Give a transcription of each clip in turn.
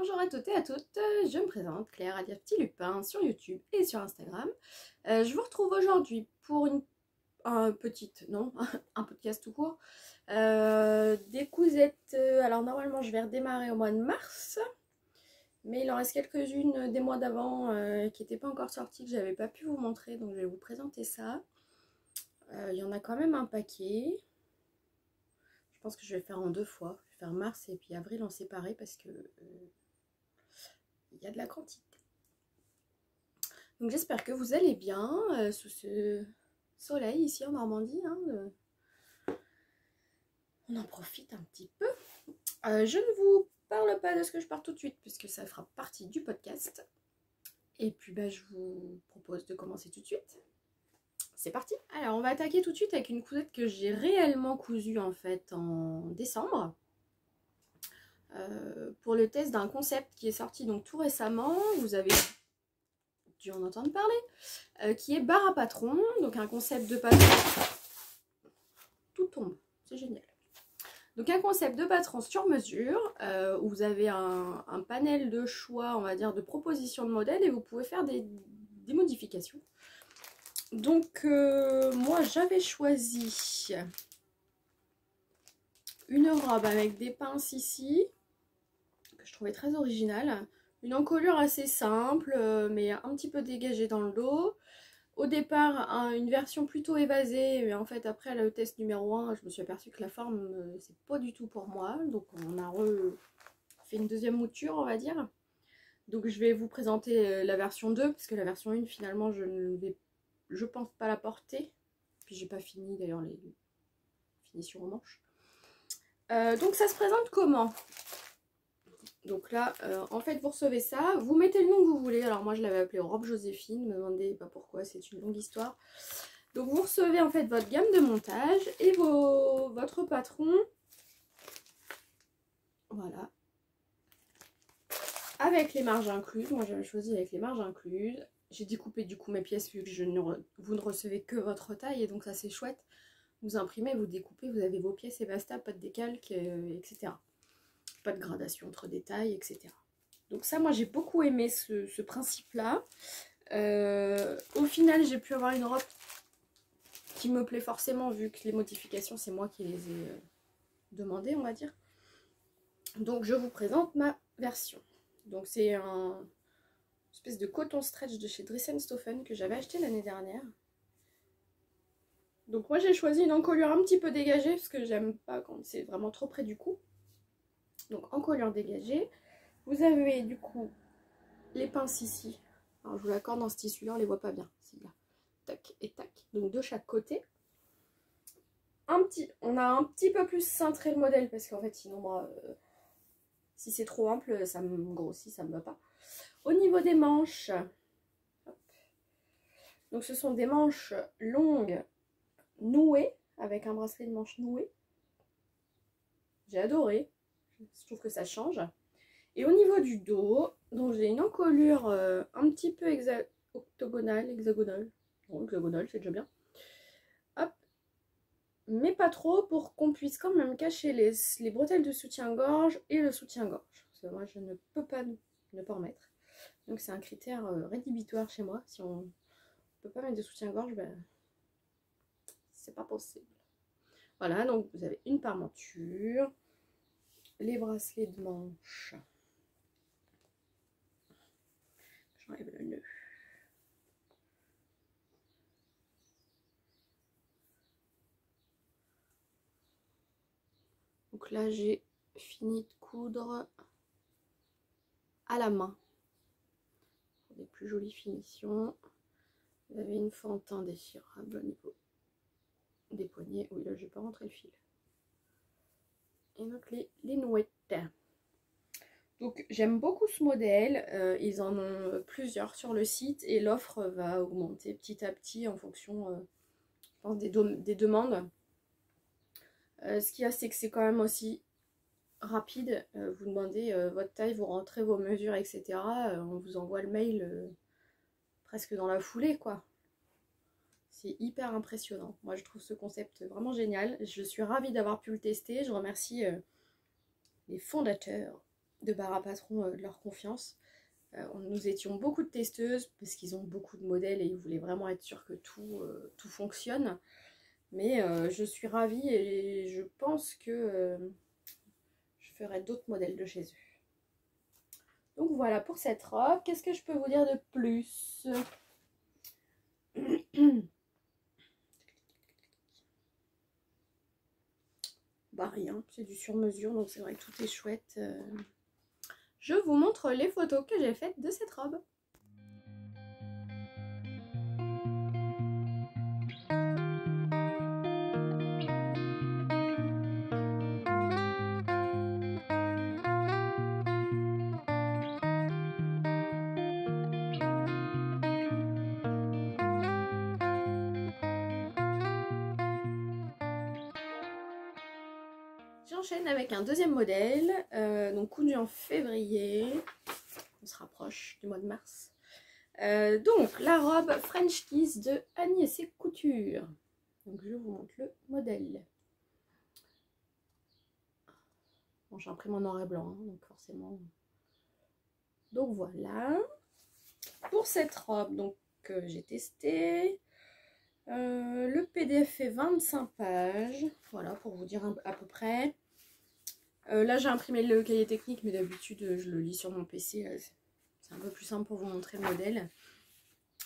Bonjour à toutes et à toutes, je me présente Claire alias Petit Lupin sur YouTube et sur Instagram. Je vous retrouve aujourd'hui pour un podcast tout court. Des cousettes, alors normalement je vais redémarrer au mois de mars, mais il en reste quelques-unes des mois d'avant qui n'étaient pas encore sorties, que j'avais pas pu vous montrer, donc je vais vous présenter ça. Il y en a quand même un paquet. Je pense que je vais faire en 2 fois. Je vais faire mars et puis avril en séparé parce que il y a de la quantité. Donc j'espère que vous allez bien sous ce soleil ici en Normandie. On en profite un petit peu. Je ne vous parle pas de ce que je pars tout de suite puisque ça fera partie du podcast. Et puis je vous propose de commencer tout de suite. C'est parti. Alors on va attaquer tout de suite avec une cousette que j'ai réellement cousue en fait en décembre. Pour le test d'un concept qui est sorti donc tout récemment. Vous avez dû en entendre parler, qui est bar à patron, donc un concept de patron. Tout tombe, c'est génial. Donc un concept de patron sur mesure, où vous avez un panel de choix, on va dire, de propositions de modèles, et vous pouvez faire des modifications. Donc moi j'avais choisi une robe avec des pinces ici, que je trouvais très originale. Une encolure assez simple, mais un petit peu dégagée dans le dos. Au départ, une version plutôt évasée, mais en fait, après le test numéro 1, je me suis aperçue que la forme, c'est pas du tout pour moi. Donc, on a fait une deuxième mouture, on va dire. Donc, je vais vous présenter la version 2, parce que la version 1, finalement, je pense pas la porter. Puis, j'ai pas fini d'ailleurs les finitions aux manches. Donc, ça se présente comment ? Donc là, en fait, vous recevez ça, vous mettez le nom que vous voulez. Alors moi, je l'avais appelé robe Joséphine, ne me demandez pas pourquoi, c'est une longue histoire. Donc vous recevez en fait votre gamme de montage et votre patron, voilà, avec les marges incluses. Moi, j'avais choisi avec les marges incluses. J'ai découpé du coup mes pièces vu que vous ne recevez que votre taille, et donc ça c'est chouette. Vous imprimez, vous découpez, vous avez vos pièces et basta, pas de décalque, etc. Pas de gradation entre détails, etc. Donc ça, moi, j'ai beaucoup aimé ce principe-là. Au final, j'ai pu avoir une robe qui me plaît forcément, vu que les modifications, c'est moi qui les ai demandées, on va dire. Donc, je vous présente ma version. Donc, c'est une espèce de coton stretch de chez Dressenstoffen que j'avais acheté l'année dernière. Donc, moi, j'ai choisi une encolure un petit peu dégagée, parce que j'aime pas quand c'est vraiment trop près du cou. Donc, encolure dégagée. Vous avez, du coup, les pinces ici. Alors, je vous l'accorde dans ce tissu-là, on les voit pas bien. Là. Tac et tac. Donc, de chaque côté. On a un petit peu plus cintré le modèle, parce qu'en fait, sinon, moi, si c'est trop ample, ça me grossit, ça me va pas. Au niveau des manches, hop. Donc, ce sont des manches longues, nouées, avec un bracelet de manche noué. J'ai adoré. Je trouve que ça change. Et au niveau du dos, donc j'ai une encolure un petit peu hexagonale, c'est déjà bien. Hop, mais pas trop pour qu'on puisse quand même cacher les bretelles de soutien-gorge et le soutien-gorge. Parce que moi, je ne peux pas ne pas en mettre. Donc c'est un critère rédhibitoire chez moi. Si on ne peut pas mettre de soutien-gorge, c'est pas possible. Voilà, donc vous avez une parmenture, les bracelets de manche. J'enlève le nœud. Donc là, j'ai fini de coudre à la main. Pour des plus jolies finitions. Vous avez une fente indéchirable au niveau des poignets. Oui, là, je n'ai pas rentré le fil. Et donc les nouettes. Donc j'aime beaucoup ce modèle. Ils en ont plusieurs sur le site et l'offre va augmenter petit à petit en fonction, je pense, des demandes. Ce qu'il y a, c'est que c'est quand même aussi rapide. Vous demandez votre taille, vous rentrez vos mesures, etc. On vous envoie le mail presque dans la foulée, quoi. C'est hyper impressionnant. Moi, je trouve ce concept vraiment génial. Je suis ravie d'avoir pu le tester. Je remercie les fondateurs de bar à patron de leur confiance. Nous étions beaucoup de testeuses parce qu'ils ont beaucoup de modèles et ils voulaient vraiment être sûrs que tout fonctionne. Mais je suis ravie et je pense que je ferai d'autres modèles de chez eux. Donc voilà pour cette robe. Qu'est-ce que je peux vous dire de plus? Bah rien, c'est du sur-mesure, donc c'est vrai que tout est chouette. Je vous montre les photos que j'ai faites de cette robe. J'enchaîne avec un deuxième modèle, donc cousu en février. On se rapproche du mois de mars. Donc la robe French Kiss de Annie et ses coutures. Donc je vous montre le modèle. Bon, j'imprime en noir et blanc, hein, donc forcément. Donc voilà. Pour cette robe, donc j'ai testé. Le PDF fait 25 pages. Voilà, pour vous dire à peu près. Là, j'ai imprimé le cahier technique, mais d'habitude, je le lis sur mon PC. C'est un peu plus simple pour vous montrer le modèle.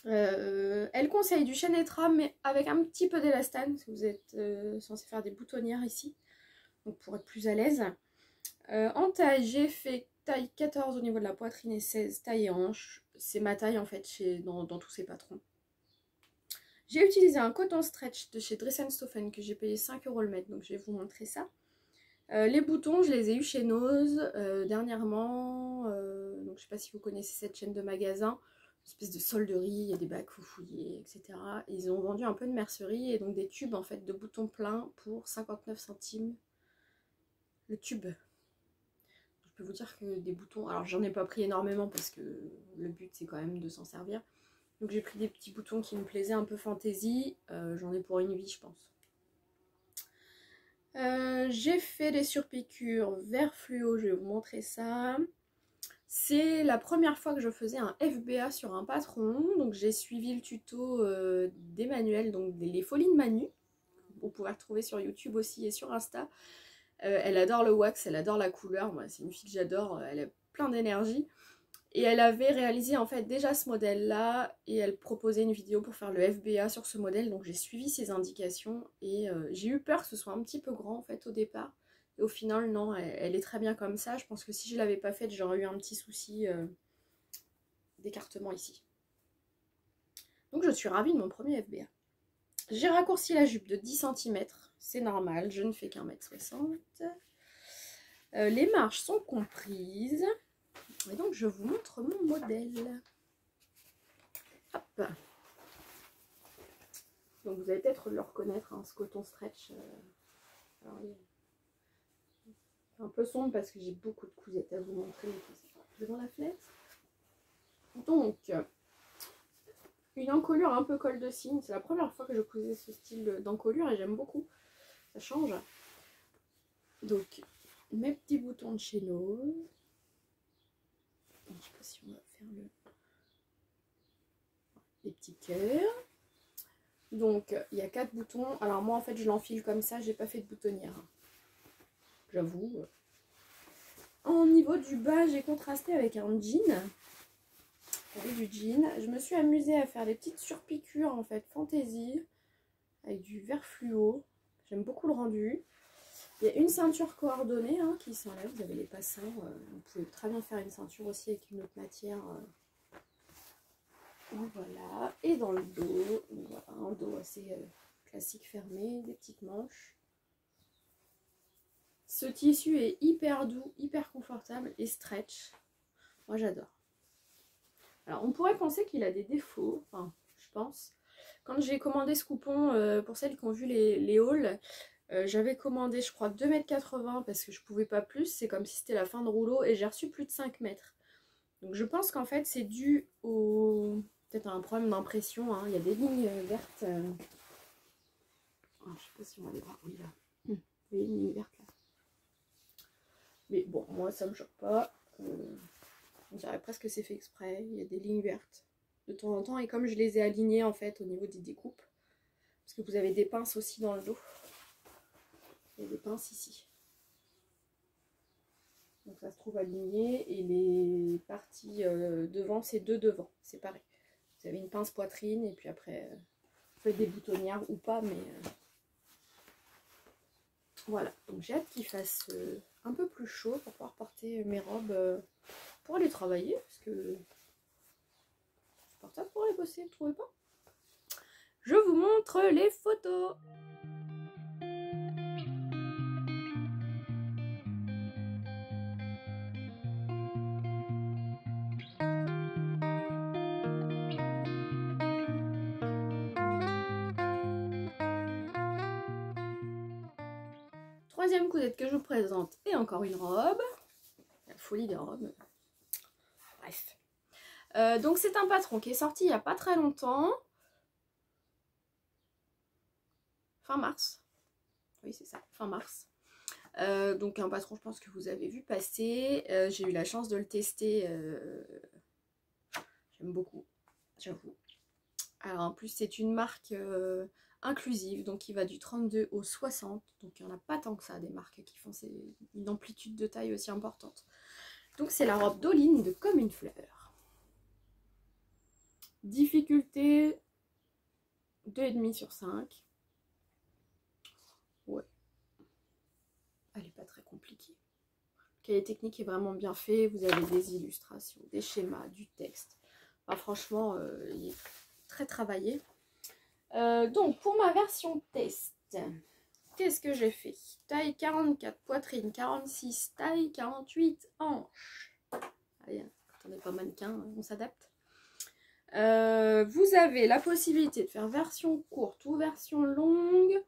Elle conseille du chêne et trame, mais avec un petit peu d'élastane, si vous êtes censé faire des boutonnières ici. Donc, pour être plus à l'aise. En taille, j'ai fait taille 14 au niveau de la poitrine et 16 taille et hanche. C'est ma taille, en fait, dans tous ces patrons. J'ai utilisé un coton stretch de chez Dress & Stophen que j'ai payé 5 € le mètre, donc je vais vous montrer ça. Les boutons, je les ai eu chez Nose dernièrement. Donc je ne sais pas si vous connaissez cette chaîne de magasins, une espèce de solderie, il y a des bacs foufouillés, etc. Et ils ont vendu un peu de mercerie et donc des tubes en fait de boutons pleins pour 59 centimes le tube. Je peux vous dire que des boutons, alors j'en ai pas pris énormément parce que le but c'est quand même de s'en servir. Donc j'ai pris des petits boutons qui me plaisaient un peu fantaisie, j'en ai pour une vie je pense. J'ai fait des surpiqûres vert fluo, je vais vous montrer ça. C'est la première fois que je faisais un FBA sur un patron, donc j'ai suivi le tuto d'Emmanuel, donc les folies de Manu. Vous pouvez retrouver sur YouTube aussi et sur Insta. Elle adore le wax, elle adore la couleur, moi c'est une fille que j'adore, elle a plein d'énergie. Et elle avait réalisé en fait déjà ce modèle là et elle proposait une vidéo pour faire le FBA sur ce modèle, donc j'ai suivi ses indications et j'ai eu peur que ce soit un petit peu grand en fait au départ et au final non, elle est très bien comme ça. Je pense que si je l'avais pas faite j'aurais eu un petit souci d'écartement ici. Donc je suis ravie de mon premier FBA. J'ai raccourci la jupe de 10 cm, c'est normal, je ne fais qu'1,60 m. Les marches sont comprises. Et donc je vous montre mon modèle. Hop. Donc vous allez peut-être le reconnaître, hein, ce coton stretch. Alors, un peu sombre parce que j'ai beaucoup de cousettes à vous montrer devant la fenêtre. Donc une encolure un peu col de cygne. C'est la première fois que je cousais ce style d'encolure et j'aime beaucoup. Ça change. Donc mes petits boutons de chez Nose. Je ne sais pas si on va faire les petits cœurs. Donc il y a 4 boutons. Alors moi en fait je l'enfile comme ça, j'ai pas fait de boutonnière. J'avoue. Au niveau du bas, j'ai contrasté avec un jean. Avec du jean. Je me suis amusée à faire des petites surpiqûres en fait fantaisie. Avec du vert fluo. J'aime beaucoup le rendu. Il y a une ceinture coordonnée hein, qui s'enlève. Vous avez les passants. Vous pouvez très bien faire une ceinture aussi avec une autre matière. Voilà. Et dans le dos, voilà, un dos assez classique fermé, des petites manches. Ce tissu est hyper doux, hyper confortable et stretch. Moi j'adore. Alors on pourrait penser qu'il a des défauts, enfin je pense. Quand j'ai commandé ce coupon, pour celles qui ont vu les hauls, j'avais commandé je crois 2,80 m parce que je pouvais pas plus. C'est comme si c'était la fin de rouleau et j'ai reçu plus de 5 mètres. Donc je pense qu'en fait c'est dû au... peut-être un problème d'impression. Hein. Il y a des lignes vertes. Oh, je sais pas si on va les voir. Oui là. Vous voyez une ligne verte là. Mais bon, moi ça me choque pas. On dirait presque que c'est fait exprès. Il y a des lignes vertes de temps en temps. Et comme je les ai alignées en fait au niveau des découpes, parce que vous avez des pinces aussi dans le dos. Il y a des pinces ici. Donc ça se trouve aligné. Et les parties devant, c'est deux devant. C'est pareil. Vous avez une pince poitrine et puis après, vous faites des boutonnières ou pas, mais... Voilà, donc j'ai hâte qu'il fasse un peu plus chaud pour pouvoir porter mes robes pour aller travailler, parce que c'est portable pour aller bosser, vous trouvez pas? Je vous montre les photos. Troisième cousette que je vous présente, et encore une robe. La folie des robes. Bref. Donc c'est un patron qui est sorti il n'y a pas très longtemps. Fin mars. Oui, c'est ça, fin mars. Donc un patron, je pense que vous avez vu passer. J'ai eu la chance de le tester. J'aime beaucoup, j'avoue. Alors en plus, c'est une marque inclusive, donc il va du 32 au 60. Donc il n'y en a pas tant que ça, des marques qui font une amplitude de taille aussi importante. Donc c'est la robe d'Oline de Comme une fleur. Difficulté 2,5 sur 5. Ouais. Elle n'est pas très compliquée. Le cahier technique est vraiment bien fait. Vous avez des illustrations, des schémas, du texte. Enfin, franchement, il est très travaillé. Donc, pour ma version test, qu'est-ce que j'ai fait? Taille 44, poitrine 46, taille 48, hanche. Allez, quand on n'est pas mannequin, on s'adapte. Vous avez la possibilité de faire version courte ou version longue,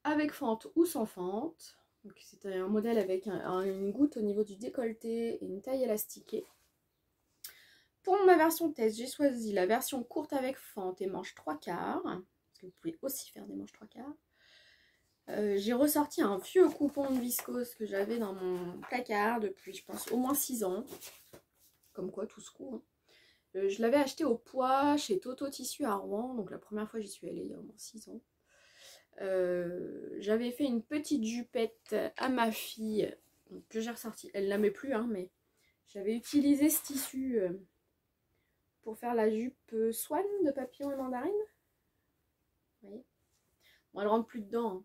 avec fente ou sans fente. C'est un modèle avec une goutte au niveau du décolleté et une taille élastiquée. Pour ma version test, j'ai choisi la version courte avec fente et manche 3/4. Parce que vous pouvez aussi faire des manches 3/4. J'ai ressorti un vieux coupon de viscose que j'avais dans mon placard depuis, je pense, au moins 6 ans. Comme quoi, tout se court. Hein. Je l'avais acheté au poids chez Toto Tissu à Rouen. Donc la première fois j'y suis allée il y a au moins 6 ans. J'avais fait une petite jupette à ma fille que j'ai ressortie. Elle ne la met plus, hein, mais j'avais utilisé ce tissu pour faire la jupe Swan de papillon et mandarine. Vous voyez, bon, elle rentre plus dedans. Hein.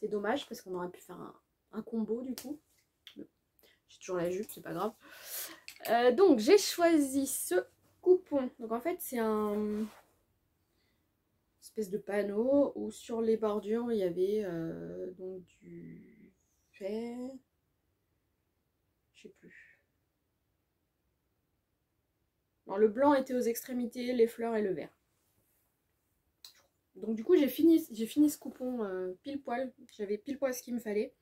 C'est dommage parce qu'on aurait pu faire un combo du coup. J'ai toujours la jupe, c'est pas grave. Donc j'ai choisi ce coupon. Donc en fait c'est un espèce de panneau où sur les bordures il y avait donc du fait, je sais plus. Non, le blanc était aux extrémités, les fleurs et le vert. Donc du coup j'ai fini ce coupon pile poil. J'avais pile poil ce qu'il me fallait.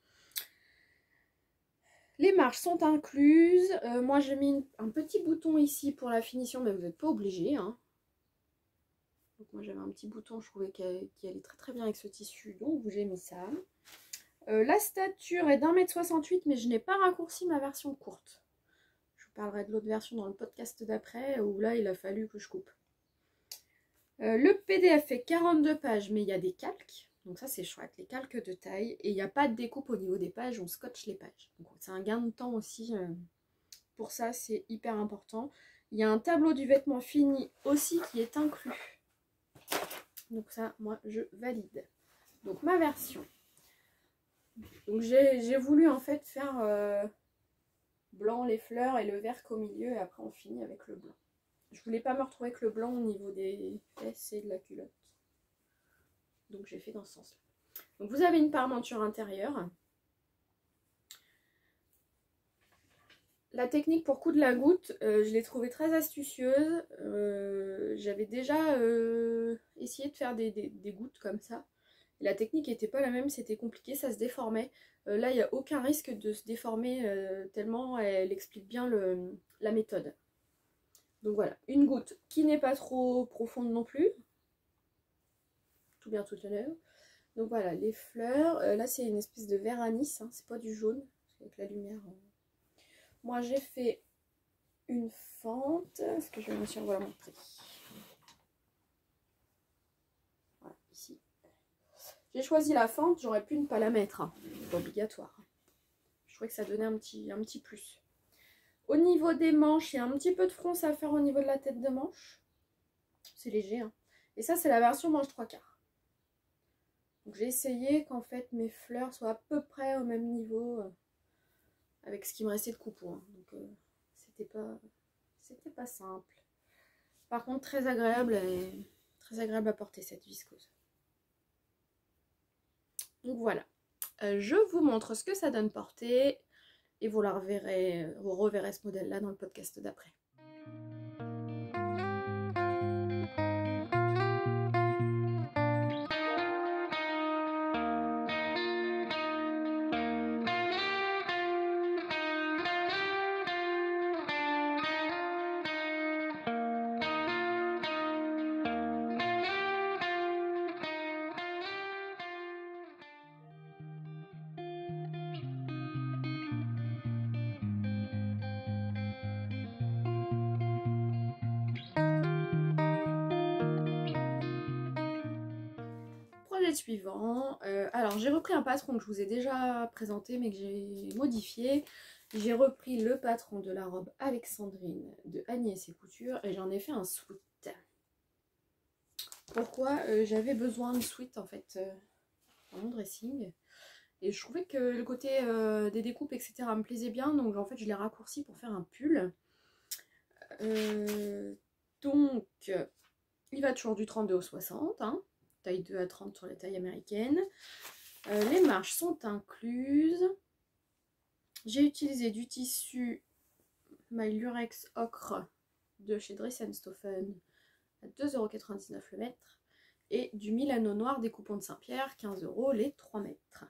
Les marges sont incluses. Moi j'ai mis un petit bouton ici pour la finition, mais vous n'êtes pas obligé. Hein. Donc moi j'avais un petit bouton, je trouvais qu'il allait très très bien avec ce tissu, donc j'ai mis ça. La stature est d'1,68 m, mais je n'ai pas raccourci ma version courte. Je vous parlerai de l'autre version dans le podcast d'après, où là il a fallu que je coupe. Le PDF fait 42 pages, mais il y a des calques. Donc ça c'est chouette, les calques de taille. Et il n'y a pas de découpe au niveau des pages, on scotche les pages. Donc c'est un gain de temps aussi. Pour ça c'est hyper important. Il y a un tableau du vêtement fini aussi qui est inclus. Donc ça, moi, je valide. Donc ma version. Donc j'ai voulu en fait faire blanc, les fleurs et le vert qu'au milieu. Et après on finit avec le blanc. Je voulais pas me retrouver avec le blanc au niveau des fesses et de la culotte. Donc j'ai fait dans ce sens-là. Donc vous avez une parmenture intérieure. La technique pour coudre la goutte, je l'ai trouvée très astucieuse. J'avais déjà essayé de faire des gouttes comme ça. Et la technique n'était pas la même, c'était compliqué, ça se déformait. Là, il n'y a aucun risque de se déformer tellement elle explique bien la méthode. Donc voilà, une goutte qui n'est pas trop profonde non plus. Tout bien, tout honneur. Donc voilà, les fleurs. Là, c'est une espèce de vert anis, hein, c'est pas du jaune, avec la lumière. Moi j'ai fait une fente. Est-ce que je vais me sur vous la montrer? Voilà, ici. J'ai choisi la fente, j'aurais pu ne pas la mettre, hein. C'est pas obligatoire. Je trouvais que ça donnait un petit plus. Au niveau des manches, il y a un petit peu de fronce à faire au niveau de la tête de manche. C'est léger, hein. Et ça, c'est la version manche 3/4. Donc j'ai essayé qu'en fait mes fleurs soient à peu près au même niveau avec ce qui me restait de coupeau, hein. Donc c'était pas simple. Par contre, très agréable à porter cette viscose. Donc voilà. Je vous montre ce que ça donne porter et vous reverrez ce modèle là dans le podcast d'après. Projet suivant, alors j'ai repris un patron que je vous ai déjà présenté mais que j'ai modifié. J'ai repris le patron de la robe Alexandrine de Agnès et Couture et j'en ai fait un sweat. Pourquoi? J'avais besoin de sweat en fait dans mon dressing et je trouvais que le côté des découpes etc me plaisait bien, donc en fait je l'ai raccourci pour faire un pull. Donc il va toujours du 32 au 60, hein. Taille 2 à 30 sur la taille américaine. Les marges sont incluses. J'ai utilisé du tissu My Lurex Ocre de chez Dress & Stoffen à 2,99 € le mètre. Et du Milano Noir des coupons de Saint-Pierre, 15 € les 3 mètres.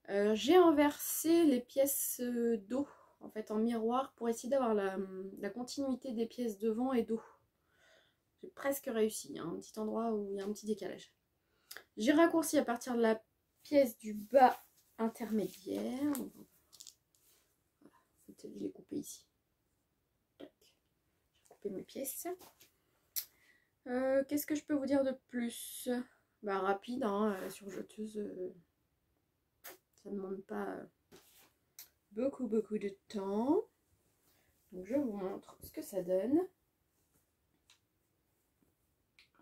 J'ai inversé les pièces dos en fait en miroir pour essayer d'avoir la continuité des pièces devant et dos. J'ai presque réussi, il y a un petit endroit où il y a un petit décalage. J'ai raccourci à partir de la pièce du bas intermédiaire. Voilà, je l'ai coupé ici. J'ai coupé mes pièces. Qu'est-ce que je peux vous dire de plus? Bah rapide, hein, la surjeteuse, ça ne demande pas beaucoup de temps. Donc je vous montre ce que ça donne.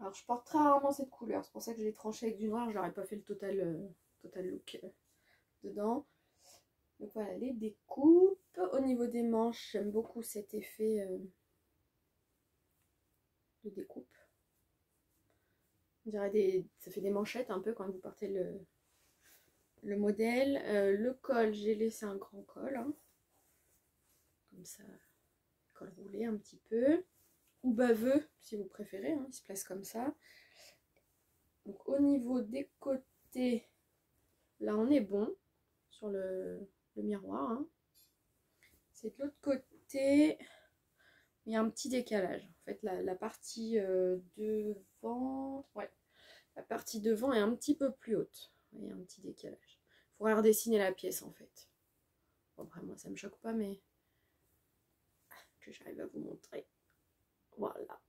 Alors je porte très rarement cette couleur, c'est pour ça que je l'ai tranché avec du noir, je n'aurais pas fait le total look dedans. Donc voilà les découpes. Au niveau des manches, j'aime beaucoup cet effet de découpe. On dirait ça fait des manchettes un peu quand vous portez le modèle. Le col, j'ai laissé un grand col, hein. Comme ça, col roulé un petit peu. Ou baveux si vous préférez, hein. Il se place comme ça. Donc au niveau des côtés, là on est bon sur le miroir, hein. C'est de l'autre côté, il y a un petit décalage. En fait la partie devant, ouais, la partie devant est un petit peu plus haute. Il y a un petit décalage. Il faudrait redessiner la pièce en fait. Bon, après moi ça me choque pas, mais que j'arrive à vous montrer. Voilà,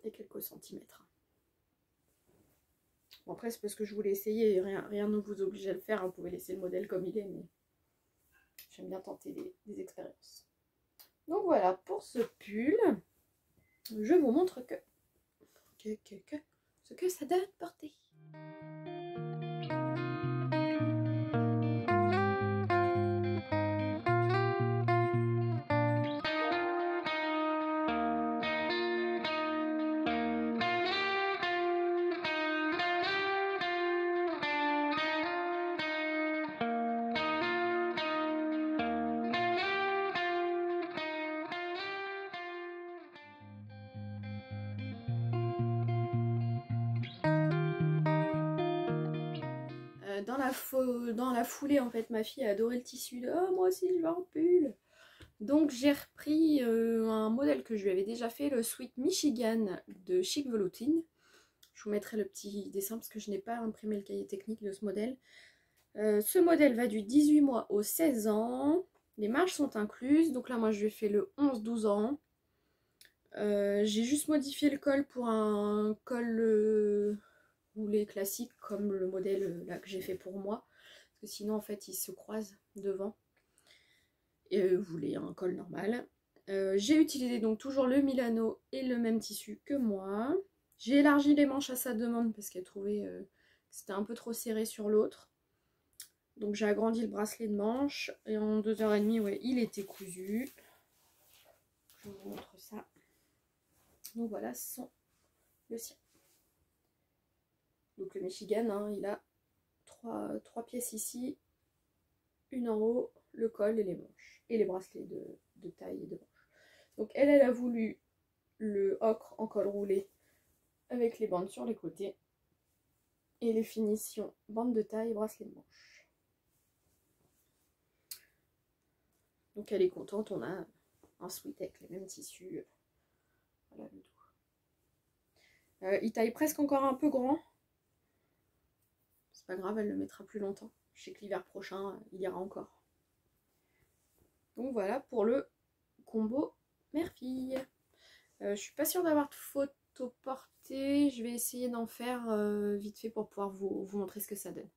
et quelques centimètres. Bon, après c'est parce que je voulais essayer, rien ne vous oblige à le faire, hein. Vous pouvez laisser le modèle comme il est, mais j'aime bien tenter des expériences. Donc voilà pour ce pull. Je vous montre ce que ça donne porter. Dans la foulée, en fait, ma fille a adoré le tissu de « Oh, moi aussi, je veux un pull !» Donc, j'ai repris un modèle que je lui avais déjà fait, le Sweet Michigan de Chic Veloutine. Je vous mettrai le petit dessin parce que je n'ai pas imprimé le cahier technique de ce modèle. Ce modèle va du 18 mois au 16 ans. Les marges sont incluses. Donc là, moi, je lui ai fait le 11-12 ans. J'ai juste modifié le col pour un col roulé classique, comme le modèle là que j'ai fait pour moi. Parce que sinon, en fait, il se croise devant. Et vous voulez un col normal. J'ai utilisé donc toujours le Milano et le même tissu que moi. J'ai élargi les manches à sa demande parce qu'elle trouvait que c'était un peu trop serré sur l'autre. Donc j'ai agrandi le bracelet de manche et en 2h30, ouais, il était cousu. Je vous montre ça. Donc voilà, ce sont le sien. Donc le Michigan, hein, il a trois pièces ici, une en haut, le col et les manches. Et les bracelets de taille et de manche. Donc elle a voulu le ocre en col roulé avec les bandes sur les côtés. Et les finitions bande de taille et bracelet de manche. Donc elle est contente, on a un sweat avec les mêmes tissus. Voilà le tout. Il taille presque encore un peu grand. C'est pas grave, elle le mettra plus longtemps. Je sais que l'hiver prochain, il ira encore. Donc voilà pour le combo mère-fille. Je suis pas sûre d'avoir de photo portée. Je vais essayer d'en faire vite fait pour pouvoir vous montrer ce que ça donne.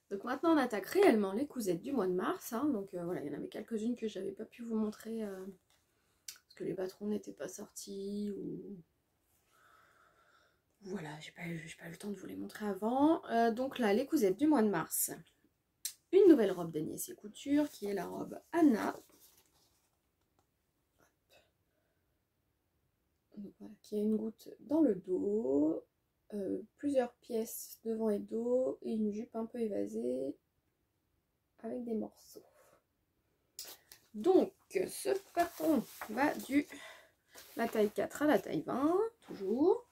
Donc maintenant on attaque réellement les cousettes du mois de mars. Hein. Donc voilà, il y en avait quelques-unes que j'avais pas pu vous montrer parce que les patrons n'étaient pas sortis ou voilà, j'ai pas eu le temps de vous les montrer avant. Donc là, les cousettes du mois de mars. Une nouvelle robe d'Agnès et Couture qui est la robe Anna. Donc, voilà, qui a une goutte dans le dos. Plusieurs pièces devant et dos et une jupe un peu évasée avec des morceaux. Donc ce patron va du la taille 4 à la taille 20 toujours.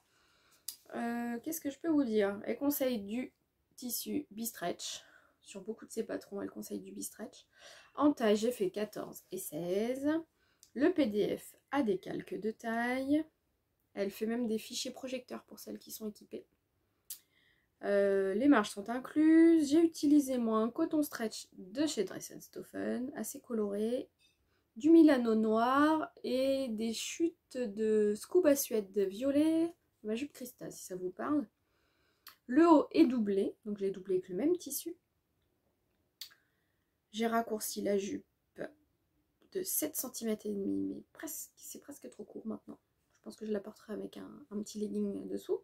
Qu'est-ce que je peux vous dire? Elle conseille du tissu bi-stretch. Sur beaucoup de ses patrons, elle conseille du bi-stretch. En taille, j'ai fait 14 et 16. Le PDF a des calques de taille. Elle fait même des fichiers projecteurs pour celles qui sont équipées. Les marges sont incluses. J'ai utilisé moi un coton stretch de chez Dress & Stophen, assez coloré. Du Milano noir et des chutes de scuba suède violet. Ma jupe Christa, si ça vous parle. Le haut est doublé, donc j'ai doublé avec le même tissu. J'ai raccourci la jupe de 7 cm et demi, mais presque, c'est presque trop court maintenant. Je pense que je la porterai avec un petit legging dessous.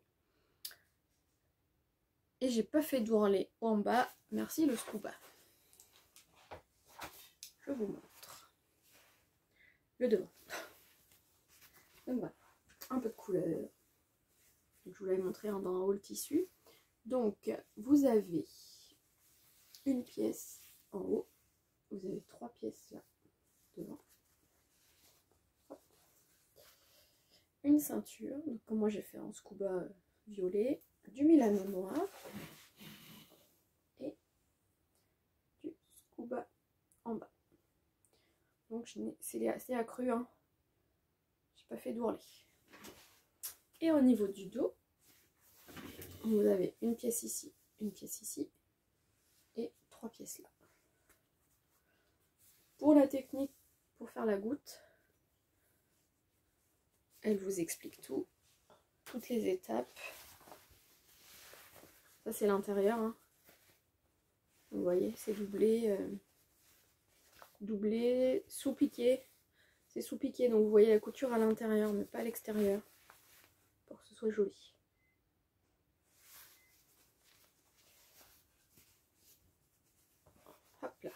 Et j'ai pas fait d'ourlet en bas, merci le scuba. Je vous montre le devant. Donc voilà, un peu de couleur. Donc, je vous l'avais montré dans un haut le tissu. Donc vous avez une pièce en haut, vous avez 3 pièces là devant. Hop. Une ceinture, donc comme moi j'ai fait en scuba violet, du Milano noir et du scuba en bas. Donc c'est assez accru, hein. J'ai pas fait d'ourlet. Et au niveau du dos, vous avez une pièce ici et 3 pièces là. Pour la technique, pour faire la goutte, elle vous explique tout, toutes les étapes. Ça c'est l'intérieur, hein. Vous voyez, c'est doublé, doublé, sous-piqué. C'est sous-piqué, donc vous voyez la couture à l'intérieur, mais pas à l'extérieur, pour que ce soit joli. Hop là.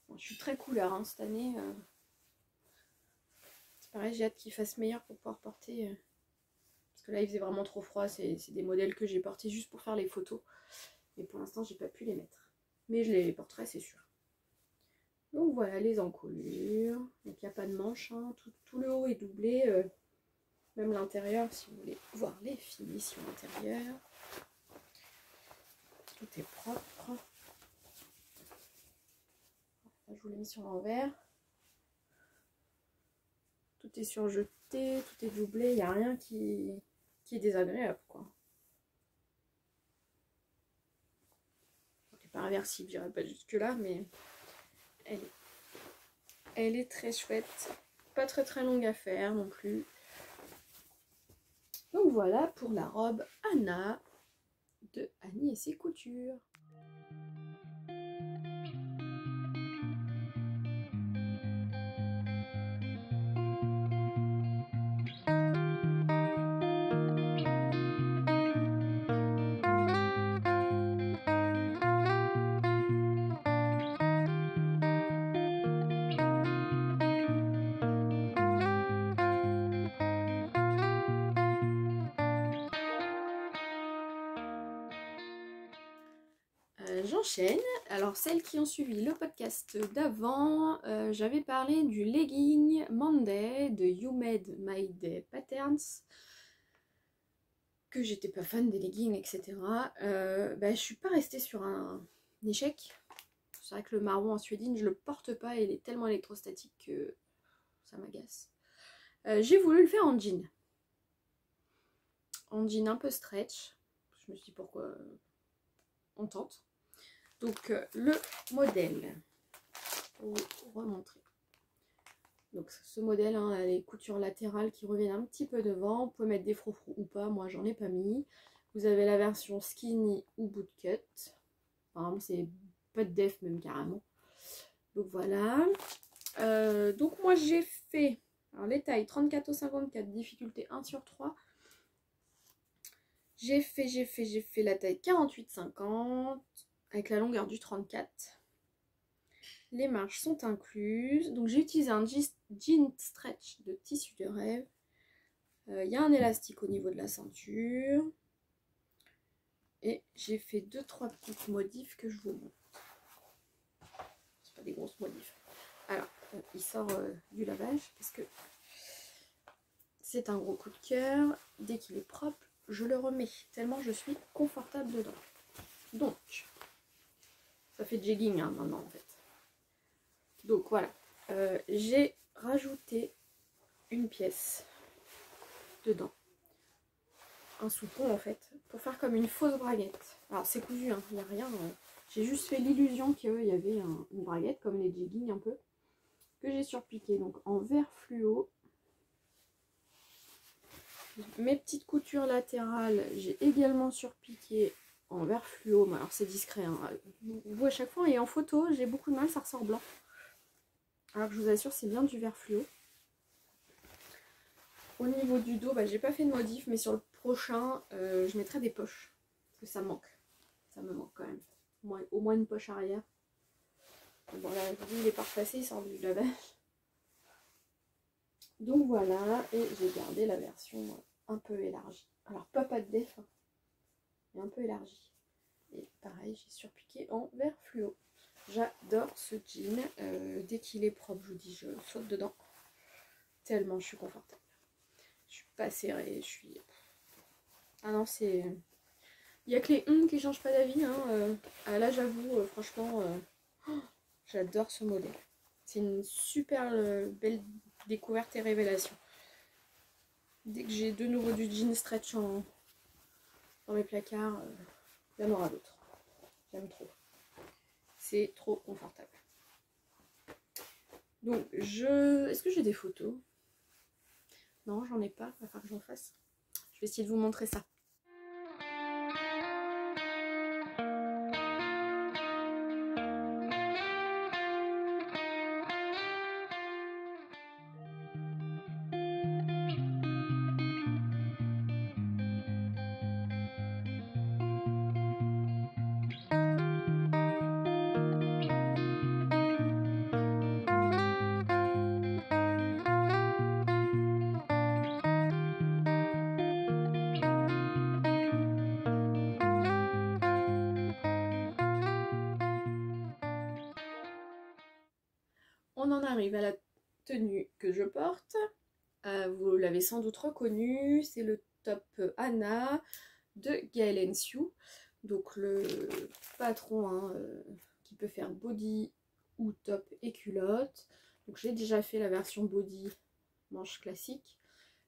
Bon, je suis très couleur hein, cette année. C'est pareil, j'ai hâte qu'il fasse meilleur pour pouvoir porter. Parce que là, il faisait vraiment trop froid. C'est des modèles que j'ai portés juste pour faire les photos. Mais pour l'instant, j'ai pas pu les mettre. Mais je les porterai, c'est sûr. Donc voilà les encolures. Donc il n'y a pas de manche. Hein. Tout le haut est doublé. Même l'intérieur, si vous voulez voir les finitions intérieures. Tout est propre. vous l'ai mis sur l'envers. Tout est surjeté, tout est doublé, il n'y a rien qui est désagréable, quoi. Elle n'est pas inversible, j'irai pas jusque là, mais elle est très chouette. Pas très longue à faire non plus. Donc voilà pour la robe Anna de Annie et ses coutures. J'enchaîne. Alors celles qui ont suivi le podcast d'avant, j'avais parlé du legging Monday de You Made My Day Patterns, que j'étais pas fan des leggings, etc. Je suis pas restée sur un échec. C'est vrai que le marron en suédine, je le porte pas et il est tellement électrostatique que ça m'agace. J'ai voulu le faire en jean. En jean un peu stretch. Je me suis dit pourquoi on tente. Donc le modèle, pour vous remontrer. Donc ce modèle, hein, a les coutures latérales qui reviennent un petit peu devant. Vous pouvez mettre des froufrous ou pas, moi j'en ai pas mis. Vous avez la version skinny ou bootcut. Enfin, c'est pas de def même carrément. Donc voilà. Donc moi j'ai fait alors, les tailles 34 au 54, difficulté 1 sur 3. J'ai fait la taille 48-50 avec la longueur du 34. Les marges sont incluses. Donc j'ai utilisé un jean stretch de tissu de rêve. Il y a un élastique au niveau de la ceinture. Et j'ai fait 2-3 petites modifs que je vous montre. C'est pas des grosses modifs. Alors, il sort du lavage parce que c'est un gros coup de cœur. Dès qu'il est propre, je le remets. Tellement je suis confortable dedans. Donc, ça fait jegging hein, maintenant en fait. Donc voilà, j'ai rajouté une pièce dedans, un soupon en fait, pour faire comme une fausse braguette. Alors c'est cousu, hein, il n'y a rien, j'ai juste fait l'illusion qu'il y avait une braguette, comme les jeggings un peu, que j'ai surpiqué, donc en vert fluo. Mes petites coutures latérales, j'ai également surpiqué en vert fluo, mais alors c'est discret, hein. Vous à chaque fois, et en photo, j'ai beaucoup de mal, ça ressort blanc. Alors que je vous assure, c'est bien du vert fluo. Au niveau du dos, j'ai pas fait de modif, mais sur le prochain, je mettrai des poches. Parce que ça me manque. Ça me manque quand même. Au moins une poche arrière. Bon là, il est pas repassé, il sort du lavage. Donc voilà, et j'ai gardé la version un peu élargie. Alors pas de def, hein, mais un peu élargie. Et pareil, j'ai surpiqué en vert fluo. J'adore ce jean. Dès qu'il est propre, je vous dis, je saute dedans. Tellement je suis confortable. Je suis pas serrée, je suis... Ah non, c'est... Il n'y a que les qui changent pas d'avis. Hein. Là, j'avoue, franchement, j'adore ce modèle. C'est une super belle découverte et révélation. Dès que j'ai de nouveau du jean stretch dans mes placards, il y en aura d'autres. J'aime trop. C'est trop confortable. Donc, est-ce que j'ai des photos? Non, j'en ai pas. Il va falloir que j'en fasse. Je vais essayer de vous montrer ça. On en arrive à la tenue que je porte. Vous l'avez sans doute reconnu, c'est le top Anna de Gaël Sue. Donc le patron hein, qui peut faire body ou top et culotte. Donc j'ai déjà fait la version body manche classique.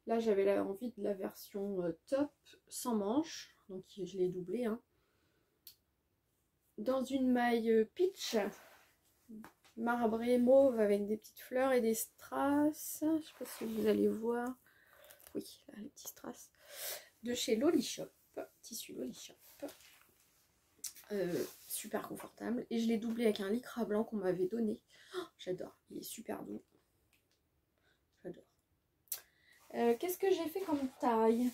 Là j'avais envie de la version top sans manche, donc je l'ai doublé, hein. Dans une maille peach marbré mauve avec des petites fleurs et des strass. Je sais pas si vous allez voir. Oui, là les petits strass. De chez Loli Shop, tissu Loli Shop. Super confortable. Et je l'ai doublé avec un lycra blanc qu'on m'avait donné. Oh, j'adore, il est super doux. J'adore. Qu'est-ce que j'ai fait comme taille?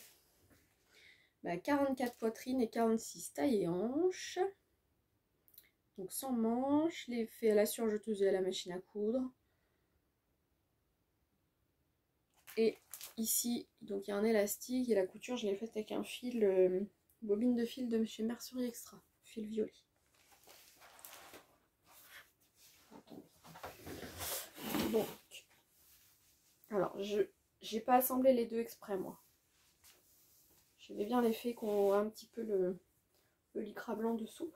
44 poitrine et 46 taille et hanche. Donc sans manche, je l'ai fait à la surjeteuse et à la machine à coudre. Et ici, donc il y a un élastique et la couture, je l'ai faite avec un fil, bobine de fil de chez Mercerie Extra, fil violet. Donc, alors j'ai pas assemblé les deux exprès moi. J'avais bien l'effet qu'on a un petit peu le lycra blanc dessous.